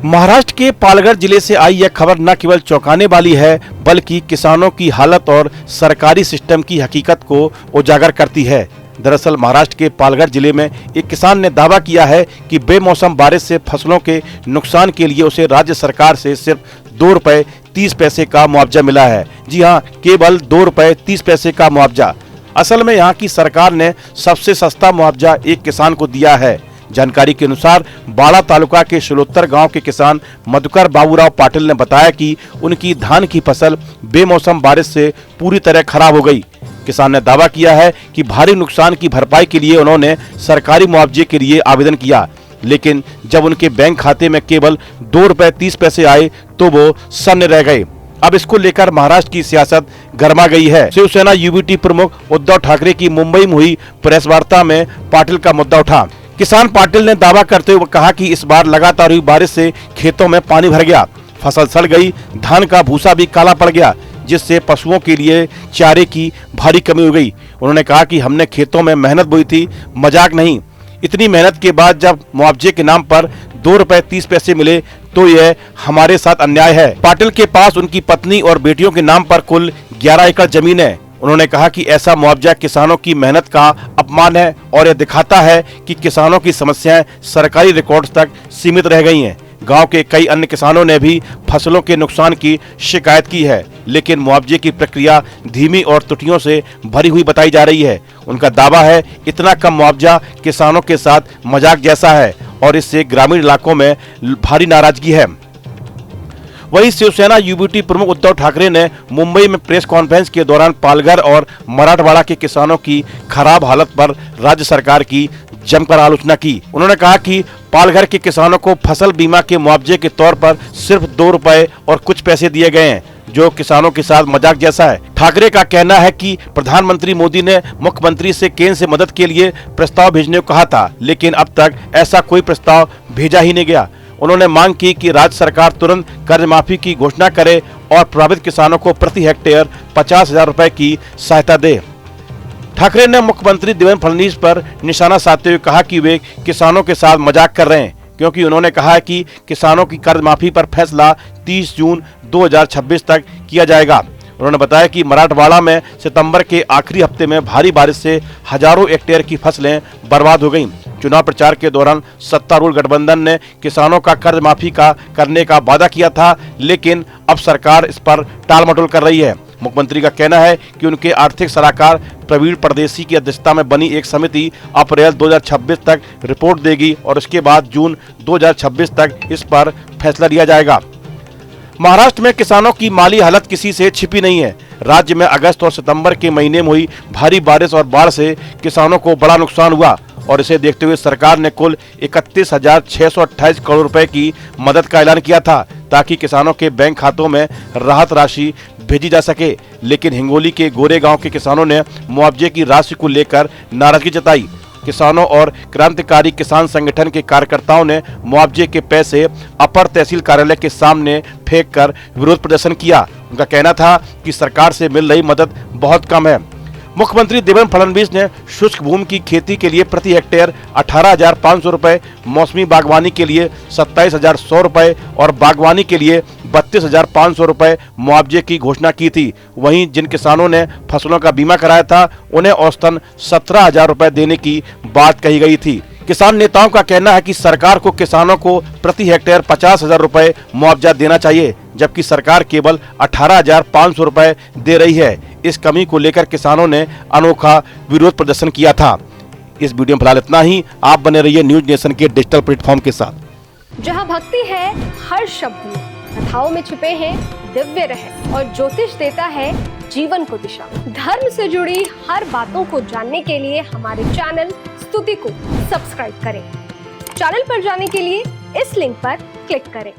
महाराष्ट्र के पालघर जिले से आई यह खबर न केवल चौंकाने वाली है, बल्कि किसानों की हालत और सरकारी सिस्टम की हकीकत को उजागर करती है। दरअसल महाराष्ट्र के पालघर जिले में एक किसान ने दावा किया है कि बेमौसम बारिश से फसलों के नुकसान के लिए उसे राज्य सरकार से सिर्फ ₹2.30 का मुआवजा मिला है। जी हां, केवल ₹2.30 का मुआवजा। असल में यहां की सरकार ने सबसे सस्ता मुआवजा एक किसान को दिया है। जानकारी के अनुसार बाड़ा तालुका के शिलोत्तर गांव के किसान मधुकर बाबूराव पाटिल ने बताया कि उनकी धान की फसल बेमौसम बारिश से पूरी तरह खराब हो गई। किसान ने दावा किया है कि भारी नुकसान की भरपाई के लिए उन्होंने सरकारी मुआवजे के लिए आवेदन किया, लेकिन जब उनके बैंक खाते में केवल ₹2.30 आए तो वो सन्न रह गए। अब इसको लेकर महाराष्ट्र की सियासत गर्मा गई है। शिवसेना यूबीटी प्रमुख उद्धव ठाकरे की मुंबई में हुई प्रेस वार्ता में पाटिल का मुद्दा उठा। किसान पाटिल ने दावा करते हुए कहा कि इस बार लगातार हुई बारिश से खेतों में पानी भर गया, फसल सड़ गई, धान का भूसा भी काला पड़ गया, जिससे पशुओं के लिए चारे की भारी कमी हो गई। उन्होंने कहा कि हमने खेतों में मेहनत बोई थी, मजाक नहीं। इतनी मेहनत के बाद जब मुआवजे के नाम पर ₹2.30 मिले तो यह हमारे साथ अन्याय है। पाटिल के पास उनकी पत्नी और बेटियों के नाम पर कुल 11 एकड़ जमीन है। उन्होंने कहा कि ऐसा मुआवजा किसानों की मेहनत का अपमान है और यह दिखाता है कि किसानों की समस्याएं सरकारी रिकॉर्ड्स तक सीमित रह गई हैं। गांव के कई अन्य किसानों ने भी फसलों के नुकसान की शिकायत की है, लेकिन मुआवजे की प्रक्रिया धीमी और त्रुटियों से भरी हुई बताई जा रही है। उनका दावा है इतना कम मुआवजा किसानों के साथ मजाक जैसा है और इससे ग्रामीण इलाकों में भारी नाराजगी है। वहीं शिवसेना यूबीटी प्रमुख उद्धव ठाकरे ने मुंबई में प्रेस कॉन्फ्रेंस के दौरान पालघर और मराठवाड़ा के किसानों की खराब हालत पर राज्य सरकार की जमकर आलोचना की। उन्होंने कहा कि पालघर के किसानों को फसल बीमा के मुआवजे के तौर पर सिर्फ ₹2 और कुछ पैसे दिए गए हैं, जो किसानों के साथ मजाक जैसा है। ठाकरे का कहना है कि प्रधानमंत्री मोदी ने मुख्यमंत्री से केंद्र से मदद के लिए प्रस्ताव भेजने को कहा था, लेकिन अब तक ऐसा कोई प्रस्ताव भेजा ही नहीं गया। उन्होंने मांग की कि राज्य सरकार तुरंत कर्ज माफी की घोषणा करे और प्रभावित किसानों को प्रति हेक्टेयर ₹50,000 की सहायता दे। ठाकरे ने मुख्यमंत्री देवेंद्र फडणवीस पर निशाना साधते हुए कहा कि वे किसानों के साथ मजाक कर रहे हैं, क्योंकि उन्होंने कहा है कि किसानों की कर्ज माफी पर फैसला 30 जून 2026 तक किया जाएगा। उन्होंने बताया कि मराठवाड़ा में सितंबर के आखिरी हफ्ते में भारी बारिश से हजारों हेक्टेयर की फसलें बर्बाद हो गईं। चुनाव प्रचार के दौरान सत्तारूढ़ गठबंधन ने किसानों का कर्ज माफी करने का वादा किया था, लेकिन अब सरकार इस पर टालमटोल कर रही है। मुख्यमंत्री का कहना है कि उनके आर्थिक सलाहकार प्रवीण परदेसी की अध्यक्षता में बनी एक समिति अप्रैल 2026 तक रिपोर्ट देगी और उसके बाद जून 2026 तक इस पर फैसला लिया जाएगा। महाराष्ट्र में किसानों की माली हालत किसी से छिपी नहीं है। राज्य में अगस्त और सितंबर के महीने में हुई भारी बारिश और बाढ़ से किसानों को बड़ा नुकसान हुआ और इसे देखते हुए सरकार ने कुल 31,628 करोड़ रुपए की मदद का ऐलान किया था, ताकि किसानों के बैंक खातों में राहत राशि भेजी जा सके। लेकिन हिंगोली के गोरे गांव के किसानों ने मुआवजे की राशि को लेकर नाराजगी जताई। किसानों और क्रांतिकारी किसान संगठन के कार्यकर्ताओं ने मुआवजे के पैसे अपर तहसील कार्यालय के सामने फेंककर विरोध प्रदर्शन किया। उनका कहना था कि सरकार से मिल रही मदद बहुत कम है। मुख्यमंत्री देवेंद्र फडणवीस ने शुष्क भूमि की खेती के लिए प्रति हेक्टेयर ₹18,500, मौसमी बागवानी के लिए ₹27,100 और बागवानी के लिए ₹32,500 मुआवजे की घोषणा की थी। वहीं जिन किसानों ने फसलों का बीमा कराया था, उन्हें औसतन ₹17,000 देने की बात कही गई थी। किसान नेताओं का कहना है कि सरकार को किसानों को प्रति हेक्टेयर ₹50,000 मुआवजा देना चाहिए, जबकि सरकार केवल ₹18,500 दे रही है। इस कमी को लेकर किसानों ने अनोखा विरोध प्रदर्शन किया था। इस वीडियो में फिलहाल इतना ही। आप बने रहिए न्यूज नेशन के डिजिटल प्लेटफॉर्म के साथ। जहां भक्ति है हर शब्द में, कथाओं में छुपे हैं दिव्य रहस्य और ज्योतिष देता है जीवन को दिशा। धर्म से जुड़ी हर बातों को जानने के लिए हमारे चैनल स्तुति को सब्सक्राइब करें। चैनल पर जाने के लिए इस लिंक पर क्लिक करें।